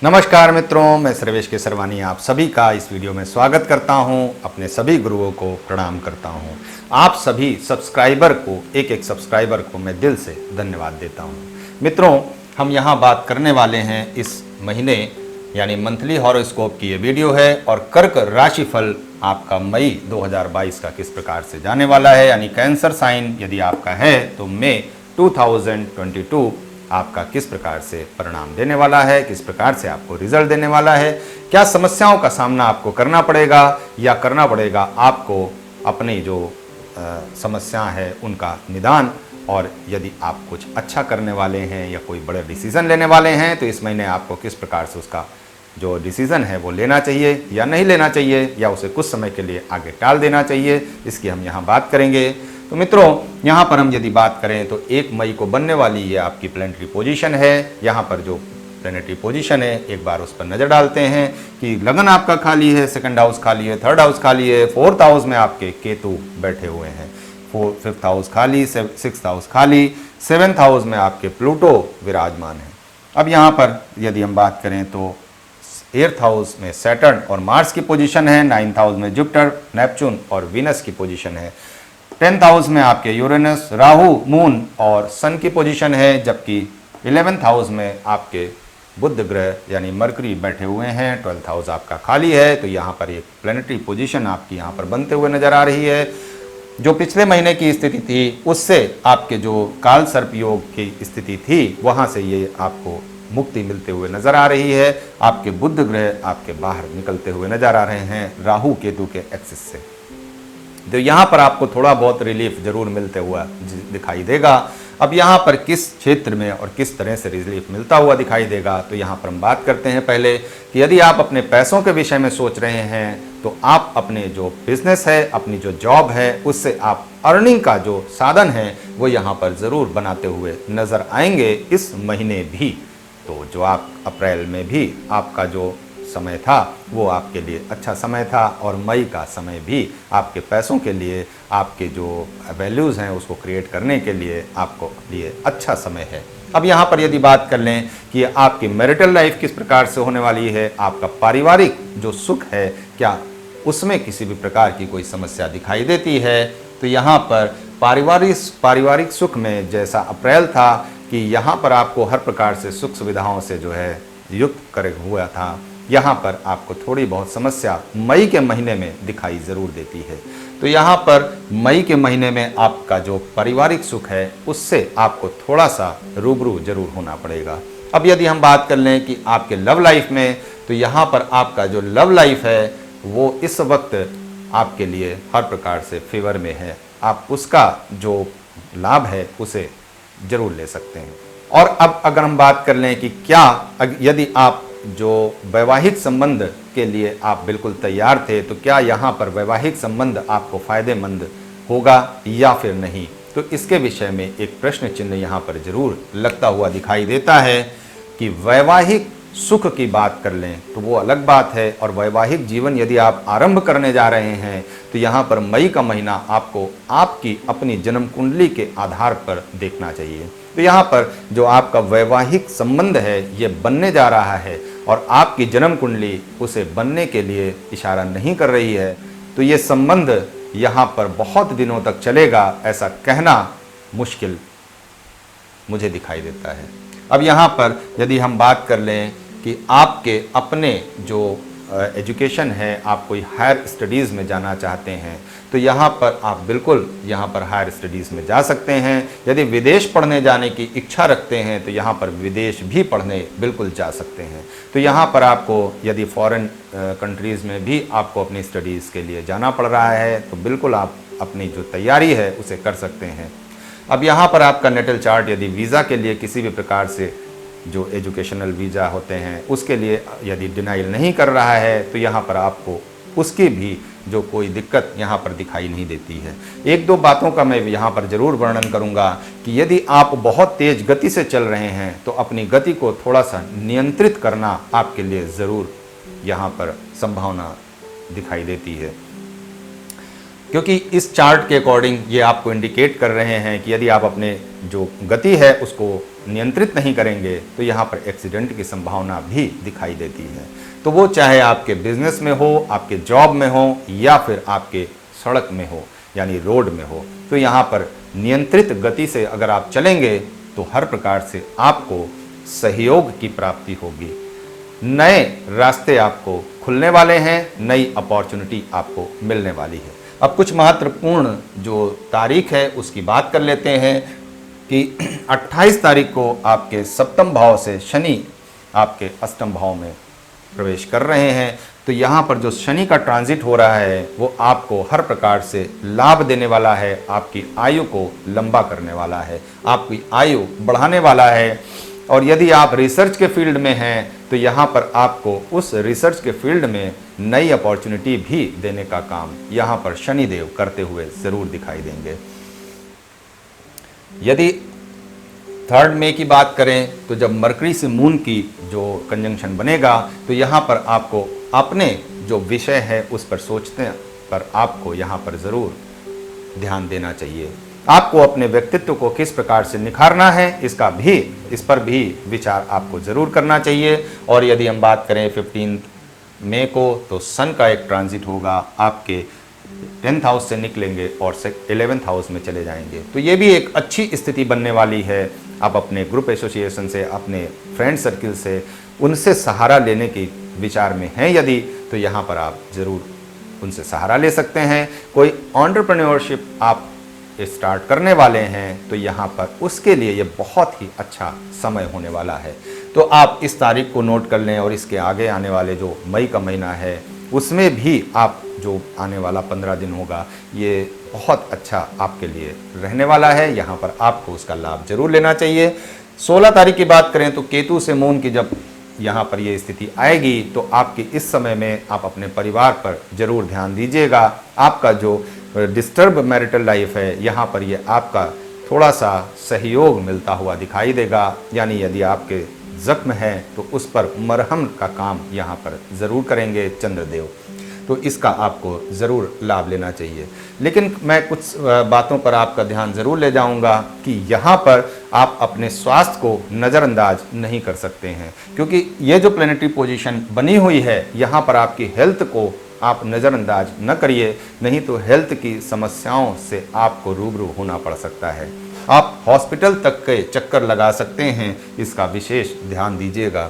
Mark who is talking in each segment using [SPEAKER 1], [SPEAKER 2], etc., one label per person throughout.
[SPEAKER 1] नमस्कार मित्रों, मैं सर्वेश केसरवानी आप सभी का इस वीडियो में स्वागत करता हूं। अपने सभी गुरुओं को प्रणाम करता हूं। आप सभी सब्सक्राइबर को, एक एक सब्सक्राइबर को मैं दिल से धन्यवाद देता हूं। मित्रों, हम यहां बात करने वाले हैं इस महीने यानी मंथली हॉरोस्कोप की ये वीडियो है और कर्क राशिफल आपका मई 2022 का किस प्रकार से जाने वाला है। यानी कैंसर साइन यदि आपका है तो मई 2022 आपका किस प्रकार से परिणाम देने वाला है, किस प्रकार से आपको रिजल्ट देने वाला है, क्या समस्याओं का सामना आपको करना पड़ेगा या करना पड़ेगा आपको अपनी जो समस्या है उनका निदान। और यदि आप कुछ अच्छा करने वाले हैं या कोई बड़े डिसीजन लेने वाले हैं तो इस महीने आपको किस प्रकार से उसका जो डिसीज़न है वो लेना चाहिए या नहीं लेना चाहिए, या उसे कुछ समय के लिए आगे टाल देना चाहिए, इसकी हम यहाँ बात करेंगे। तो मित्रों, यहाँ पर हम यदि बात करें तो 1 मई को बनने वाली ये आपकी प्लैनेटरी पोजीशन है। यहाँ पर जो प्लैनेटरी पोजीशन है एक बार उस पर नज़र डालते हैं कि लगन आपका खाली है, सेकंड हाउस खाली है, थर्ड हाउस खाली है, फोर्थ हाउस में आपके केतु बैठे हुए हैं, फिफ्थ हाउस खाली, सिक्स्थ हाउस खाली, सेवेंथ हाउस में आपके प्लूटो विराजमान है। अब यहाँ पर यदि हम बात करें तो 8th हाउस में सैटर्न और मार्स की पोजीशन है, 9th हाउस में जुपिटर, नेपच्यून और वीनस की पोजीशन है, 10th हाउस में आपके यूरेनस, राहु, मून और सन की पोजीशन है, जबकि 11th हाउस में आपके बुध ग्रह यानी मरकरी बैठे हुए हैं, 12th हाउस आपका खाली है। तो यहाँ पर एक प्लैनेटरी पोजीशन आपकी यहाँ पर बनते हुए नजर आ रही है। जो पिछले महीने की स्थिति थी उससे आपके जो काल सर्प योग की स्थिति थी वहाँ से ये आपको मुक्ति मिलते हुए नजर आ रही है। आपके बुध ग्रह आपके बाहर निकलते हुए नजर आ रहे हैं राहु केतु के एक्सिस से। तो यहाँ पर आपको थोड़ा बहुत रिलीफ जरूर मिलते हुआ दिखाई देगा। अब यहाँ पर किस क्षेत्र में और किस तरह से रिलीफ मिलता हुआ दिखाई देगा, तो यहाँ पर हम बात करते हैं पहले कि यदि आप अपने पैसों के विषय में सोच रहे हैं तो आप अपने जो बिजनेस है, अपनी जो जॉब है, उससे आप अर्निंग का जो साधन है वो यहाँ पर ज़रूर बनाते हुए नज़र आएंगे इस महीने भी। तो जो आप अप्रैल में भी आपका जो समय था वो आपके लिए अच्छा समय था और मई का समय भी आपके पैसों के लिए, आपके जो वैल्यूज़ हैं उसको क्रिएट करने के लिए आपको लिए अच्छा समय है। अब यहाँ पर यदि बात कर लें कि आपकी मैरिटल लाइफ किस प्रकार से होने वाली है, आपका पारिवारिक जो सुख है क्या उसमें किसी भी प्रकार की कोई समस्या दिखाई देती है, तो यहाँ पर पारिवारिक सुख में जैसा अप्रैल था कि यहाँ पर आपको हर प्रकार से सुख सुविधाओं से जो है युक्त करे हुआ था, यहाँ पर आपको थोड़ी बहुत समस्या मई के महीने में दिखाई ज़रूर देती है। तो यहाँ पर मई के महीने में आपका जो पारिवारिक सुख है उससे आपको थोड़ा सा रूबरू जरूर होना पड़ेगा। अब यदि हम बात कर लें कि आपके लव लाइफ में, तो यहाँ पर आपका जो लव लाइफ है वो इस वक्त आपके लिए हर प्रकार से फेवर में है। आप उसका जो लाभ है उसे जरूर ले सकते हैं। और अब अगर हम बात कर लें कि क्या यदि आप जो वैवाहिक संबंध के लिए आप बिल्कुल तैयार थे तो क्या यहाँ पर वैवाहिक संबंध आपको फायदेमंद होगा या फिर नहीं, तो इसके विषय में एक प्रश्न चिन्ह यहाँ पर जरूर लगता हुआ दिखाई देता है। कि वैवाहिक सुख की बात कर लें तो वो अलग बात है, और वैवाहिक जीवन यदि आप आरंभ करने जा रहे हैं तो यहाँ पर मई का महीना आपको आपकी अपनी जन्म कुंडली के आधार पर देखना चाहिए। तो यहाँ पर जो आपका वैवाहिक संबंध है ये बनने जा रहा है और आपकी जन्म कुंडली उसे बनने के लिए इशारा नहीं कर रही है, तो ये संबंध यहाँ पर बहुत दिनों तक चलेगा ऐसा कहना मुश्किल मुझे दिखाई देता है। अब यहाँ पर यदि हम बात कर लें कि आपके अपने जो एजुकेशन है, आप कोई हायर स्टडीज़ में जाना चाहते हैं तो यहाँ पर आप बिल्कुल यहाँ पर हायर स्टडीज़ में जा सकते हैं। यदि विदेश पढ़ने जाने की इच्छा रखते हैं तो यहाँ पर विदेश भी पढ़ने बिल्कुल जा सकते हैं। तो यहाँ पर आपको यदि फॉरेन कंट्रीज़ में भी आपको अपनी स्टडीज़ के लिए जाना पड़ रहा है तो बिल्कुल आप अपनी जो तैयारी है उसे कर सकते हैं। अब यहाँ पर आपका नेटल चार्ट यदि वीज़ा के लिए किसी भी प्रकार से जो एजुकेशनल वीज़ा होते हैं उसके लिए यदि डिनाइल नहीं कर रहा है तो यहाँ पर आपको उसकी भी जो कोई दिक्कत यहाँ पर दिखाई नहीं देती है। एक दो बातों का मैं यहाँ पर ज़रूर वर्णन करूँगा कि यदि आप बहुत तेज़ गति से चल रहे हैं तो अपनी गति को थोड़ा सा नियंत्रित करना आपके लिए ज़रूर यहाँ पर संभावना दिखाई देती है, क्योंकि इस चार्ट के अकॉर्डिंग ये आपको इंडिकेट कर रहे हैं कि यदि आप अपने जो गति है उसको नियंत्रित नहीं करेंगे तो यहाँ पर एक्सीडेंट की संभावना भी दिखाई देती है। तो वो चाहे आपके बिजनेस में हो, आपके जॉब में हो, या फिर आपके सड़क में हो यानी रोड में हो, तो यहाँ पर नियंत्रित गति से अगर आप चलेंगे तो हर प्रकार से आपको सहयोग की प्राप्ति होगी। नए रास्ते आपको खुलने वाले हैं, नई अपॉर्चुनिटी आपको मिलने वाली है। अब कुछ महत्वपूर्ण जो तारीख है उसकी बात कर लेते हैं कि 28 तारीख को आपके सप्तम भाव से शनि आपके अष्टम भाव में प्रवेश कर रहे हैं। तो यहाँ पर जो शनि का ट्रांजिट हो रहा है वो आपको हर प्रकार से लाभ देने वाला है, आपकी आयु को लंबा करने वाला है, आपकी आयु बढ़ाने वाला है। और यदि आप रिसर्च के फील्ड में हैं तो यहाँ पर आपको उस रिसर्च के फील्ड में नई अपॉर्चुनिटी भी देने का काम यहाँ पर शनिदेव करते हुए ज़रूर दिखाई देंगे। यदि 3 मई की बात करें तो जब मरकरी से मून की जो कंजंक्शन बनेगा तो यहाँ पर आपको अपने जो विषय है उस पर सोचने पर आपको यहाँ पर ज़रूर ध्यान देना चाहिए। आपको अपने व्यक्तित्व को किस प्रकार से निखारना है इस पर भी विचार आपको ज़रूर करना चाहिए। और यदि हम बात करें 15 मई को तो सन का एक ट्रांजिट होगा, आपके 10th हाउस से निकलेंगे और 11th हाउस में चले जाएंगे। तो ये भी एक अच्छी स्थिति बनने वाली है। आप अपने ग्रुप एसोसिएशन से, अपने फ्रेंड सर्किल से, उनसे सहारा लेने की विचार में हैं यदि, तो यहाँ पर आप ज़रूर उनसे सहारा ले सकते हैं। कोई एंटरप्रेन्योरशिप आप स्टार्ट करने वाले हैं तो यहाँ पर उसके लिए ये बहुत ही अच्छा समय होने वाला है। तो आप इस तारीख को नोट कर लें और इसके आगे आने वाले जो मई का महीना है उसमें भी आप जो आने वाला 15 दिन होगा ये बहुत अच्छा आपके लिए रहने वाला है। यहाँ पर आपको उसका लाभ जरूर लेना चाहिए। 16 तारीख की बात करें तो केतु से मून की जब यहाँ पर ये स्थिति आएगी तो आपकी इस समय में आप अपने परिवार पर जरूर ध्यान दीजिएगा। आपका जो डिस्टर्ब मैरिटल लाइफ है यहाँ पर ये आपका थोड़ा सा सहयोग मिलता हुआ दिखाई देगा। यानी यदि आपके जख्म है तो उस पर मरहम का काम यहाँ पर ज़रूर करेंगे चंद्रदेव, तो इसका आपको ज़रूर लाभ लेना चाहिए। लेकिन मैं कुछ बातों पर आपका ध्यान ज़रूर ले जाऊंगा कि यहाँ पर आप अपने स्वास्थ्य को नज़रअंदाज नहीं कर सकते हैं, क्योंकि ये जो प्लैनेटरी पोजीशन बनी हुई है यहाँ पर आपकी हेल्थ को आप नज़रअंदाज न करिए, नहीं तो हेल्थ की समस्याओं से आपको रूबरू होना पड़ सकता है। आप हॉस्पिटल तक के चक्कर लगा सकते हैं, इसका विशेष ध्यान दीजिएगा।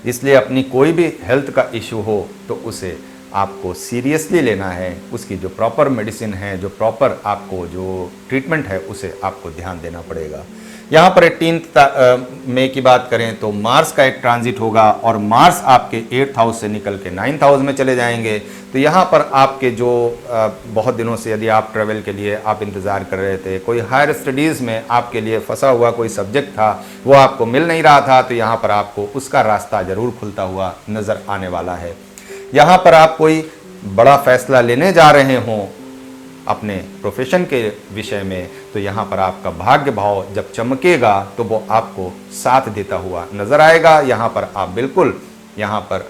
[SPEAKER 1] इसलिए अपनी कोई भी हेल्थ का इशू हो तो उसे आपको सीरियसली लेना है। उसकी जो प्रॉपर मेडिसिन है, जो प्रॉपर आपको जो ट्रीटमेंट है उसे आपको ध्यान देना पड़ेगा। यहाँ पर 18 मई की बात करें तो मार्स का एक ट्रांजिट होगा और मार्स आपके 8th हाउस से निकल के 9th हाउस में चले जाएंगे। तो यहाँ पर आपके जो बहुत दिनों से यदि आप ट्रैवल के लिए आप इंतज़ार कर रहे थे, कोई हायर स्टडीज़ में आपके लिए फंसा हुआ कोई सब्जेक्ट था वो आपको मिल नहीं रहा था, तो यहाँ पर आपको उसका रास्ता ज़रूर खुलता हुआ नज़र आने वाला है। यहाँ पर आप कोई बड़ा फैसला लेने जा रहे हों अपने प्रोफेशन के विषय में, तो यहाँ पर आपका भाग्य भाव जब चमकेगा तो वो आपको साथ देता हुआ नज़र आएगा। यहाँ पर आप बिल्कुल यहाँ पर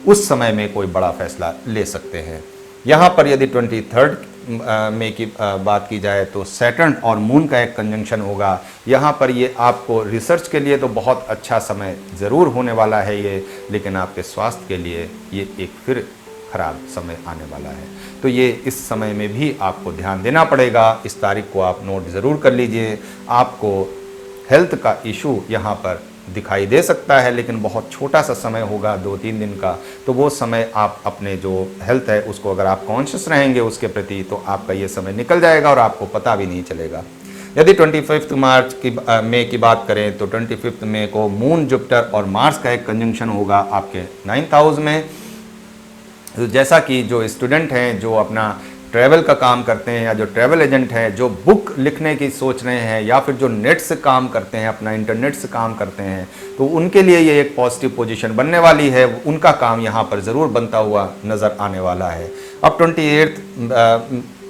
[SPEAKER 1] उस समय में कोई बड़ा फैसला ले सकते हैं। यहाँ पर यदि 23 मई की बात की जाए तो सैटर्न और मून का एक कंजंक्शन होगा। यहाँ पर ये आपको रिसर्च के लिए तो बहुत अच्छा समय ज़रूर होने वाला है ये, लेकिन आपके स्वास्थ्य के लिए ये एक फिर खराब समय आने वाला है। तो ये इस समय में भी आपको ध्यान देना पड़ेगा। इस तारीख को आप नोट ज़रूर कर लीजिए। आपको हेल्थ का इशू यहाँ पर दिखाई दे सकता है, लेकिन बहुत छोटा सा समय होगा, 2-3 दिन का। तो वो समय आप अपने जो हेल्थ है उसको अगर आप कॉन्शियस रहेंगे उसके प्रति, तो आपका ये समय निकल जाएगा और आपको पता भी नहीं चलेगा। यदि 25 मई की बात करें तो 25 मई को मून, जुपिटर और मार्स का एक कंजंक्शन होगा आपके 9th हाउस में। तो जैसा कि जो स्टूडेंट हैं, जो अपना ट्रैवल का काम करते हैं या जो ट्रैवल एजेंट हैं, जो बुक लिखने की सोच रहे हैं या फिर जो नेट से काम करते हैं, अपना इंटरनेट से काम करते हैं, तो उनके लिए ये एक पॉजिटिव पोजीशन बनने वाली है। उनका काम यहाँ पर ज़रूर बनता हुआ नज़र आने वाला है। अब 28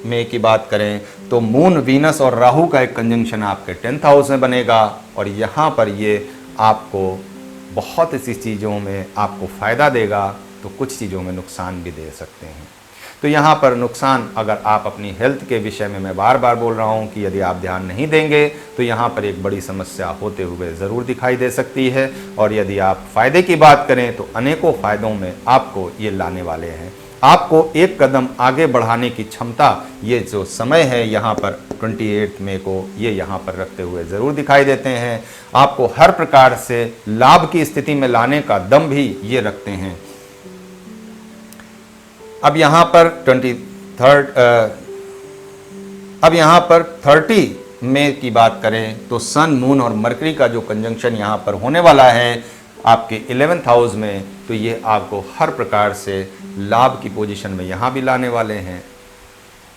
[SPEAKER 1] मई की बात करें तो मून, वीनस और राहु का एक कंजंक्शन आपके 10th हाउस में बनेगा और यहाँ पर ये आपको बहुत सी चीज़ों में आपको फ़ायदा देगा तो कुछ चीज़ों में नुकसान भी दे सकते हैं। तो यहाँ पर नुकसान, अगर आप अपनी हेल्थ के विषय में मैं बार बार बोल रहा हूँ कि यदि आप ध्यान नहीं देंगे तो यहाँ पर एक बड़ी समस्या होते हुए ज़रूर दिखाई दे सकती है। और यदि आप फ़ायदे की बात करें तो अनेकों फ़ायदों में आपको ये लाने वाले हैं। आपको एक कदम आगे बढ़ाने की क्षमता, ये जो समय है यहाँ पर 28 मई को ये यहाँ पर रखते हुए ज़रूर दिखाई देते हैं। आपको हर प्रकार से लाभ की स्थिति में लाने का दम भी ये रखते हैं। अब यहाँ पर 30 मई की बात करें तो सन, मून और मरकरी का जो कंजंक्शन यहाँ पर होने वाला है आपके 11th हाउस में, तो ये आपको हर प्रकार से लाभ की पोजीशन में यहाँ भी लाने वाले हैं।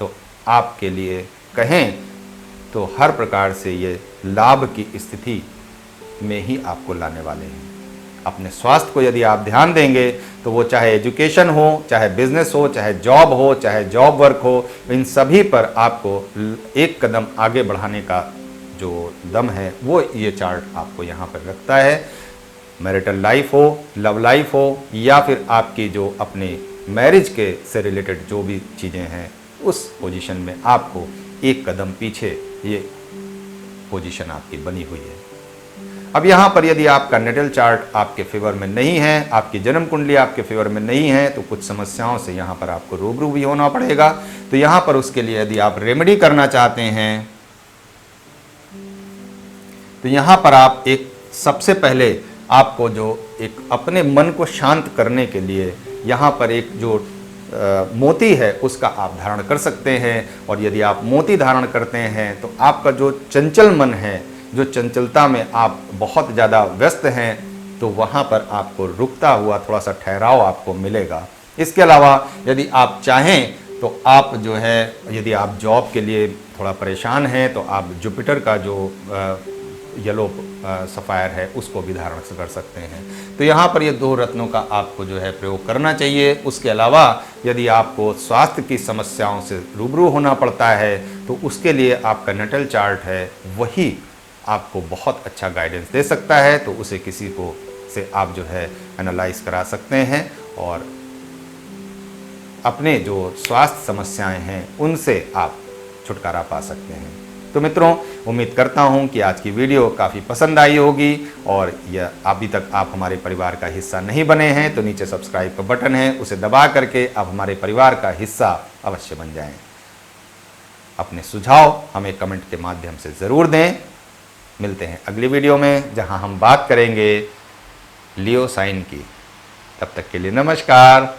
[SPEAKER 1] तो आपके लिए कहें तो हर प्रकार से ये लाभ की स्थिति में ही आपको लाने वाले हैं। अपने स्वास्थ्य को यदि आप ध्यान देंगे तो वो चाहे एजुकेशन हो, चाहे बिजनेस हो, चाहे जॉब हो, चाहे जॉब वर्क हो, इन सभी पर आपको एक कदम आगे बढ़ाने का जो दम है वो ये चार्ट आपको यहाँ पर रखता है। मैरिटल लाइफ हो, लव लाइफ हो, या फिर आपकी जो अपने मैरिज के से रिलेटेड जो भी चीज़ें हैं उस पोजीशन में आपको एक कदम पीछे ये पोजीशन आपकी बनी हुई है। अब यहाँ पर यदि आपका नेटल चार्ट आपके फेवर में नहीं है, आपकी जन्म कुंडली आपके फेवर में नहीं है, तो कुछ समस्याओं से यहाँ पर आपको रूबरू भी होना पड़ेगा। तो यहाँ पर उसके लिए यदि आप रेमेडी करना चाहते हैं तो यहाँ पर आप एक सबसे पहले आपको जो एक अपने मन को शांत करने के लिए यहाँ पर एक जो मोती है उसका आप धारण कर सकते हैं। और यदि आप मोती धारण करते हैं तो आपका जो चंचल मन है, जो चंचलता में आप बहुत ज़्यादा व्यस्त हैं, तो वहाँ पर आपको रुकता हुआ थोड़ा सा ठहराव आपको मिलेगा। इसके अलावा यदि आप चाहें तो आप जो है, यदि आप जॉब के लिए थोड़ा परेशान हैं तो आप जुपिटर का जो येलो सफ़ायर है उसको भी धारण कर सकते हैं। तो यहाँ पर ये 2 रत्नों का आपको जो है प्रयोग करना चाहिए। उसके अलावा यदि आपको स्वास्थ्य की समस्याओं से रूबरू होना पड़ता है तो उसके लिए आपका नेटल चार्ट है वही आपको बहुत अच्छा गाइडेंस दे सकता है। तो उसे किसी को से आप जो है एनालाइज करा सकते हैं और अपने जो स्वास्थ्य समस्याएं हैं उनसे आप छुटकारा पा सकते हैं। तो मित्रों, उम्मीद करता हूं कि आज की वीडियो काफ़ी पसंद आई होगी। और यह अभी तक आप हमारे परिवार का हिस्सा नहीं बने हैं तो नीचे सब्सक्राइब का बटन है, उसे दबा करके आप हमारे परिवार का हिस्सा अवश्य बन जाएं। अपने सुझाव हमें कमेंट के माध्यम से ज़रूर दें। मिलते हैं अगली वीडियो में जहां हम बात करेंगे लियो साइन की। तब तक के लिए नमस्कार।